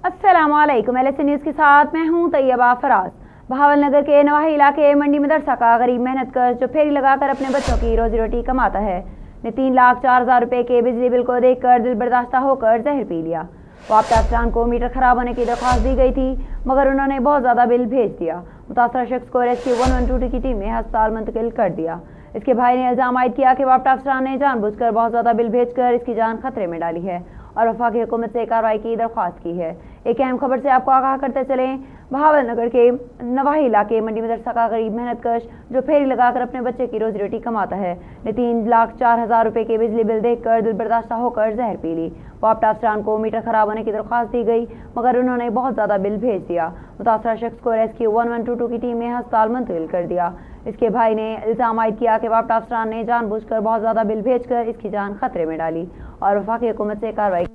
अस्सलामुअलैकुम। LSN news के साथ मैं हूं तैयबा फराज। बहावलनगर के नवाही इलाके मंडी मदरसा का गरीब मेहनत कर जो फेरी लगाकर अपने बच्चों की रोजी रोटी कमाता है ने 3,04,000 रुपए के बिजली बिल को देखकर दिल बर्दाश्त होकर जहर पी लिया। वापटा अफसरान को मीटर खराब होने की दरख्वास्त दी गई थी मगर उन्होंने बहुत ज़्यादा बिल भेज दिया। मुतासरा शख्स को रेस्क्यू 112 की टीम ने अस्पताल मुंतकिल कर दिया। इसके भाई ने इल्ज़ाम आयद किया कि वापटा अफसरान ने जानबूझकर बहुत ज़्यादा बिल भेजकर इसकी जान खतरे में डाली है और वफाकी हुकूमत से कार्रवाई की दरख्वास्त की है। एक अहम खबर से आपको आगाह करते चलें, बहावलनगर के नवाही इलाके मंडी मदरसा का गरीब मेहनत कश जो फेरी लगाकर अपने बच्चे की रोजी रोटी कमाता है ने 3,04,000 रुपए के बिजली बिल देखकर दिल बर्दाश्त होकर जहर पी ली। वापटा अफसरान को मीटर खराब होने की दरख्वास्त दी गई मगर उन्होंने बहुत ज़्यादा बिल भेज दिया। मुतासरा शख्स को रेस्क्यू 112 की टीम ने अस्पताल मुंतकिल कर दिया। इसके भाई ने इल्ज़ाम आयद किया कि वापटा अफसरान ने जानबूझकर बहुत ज़्यादा बिल भेजकर इसकी जान खतरे में डाली और वफाकी हुकूमत से कार्रवाई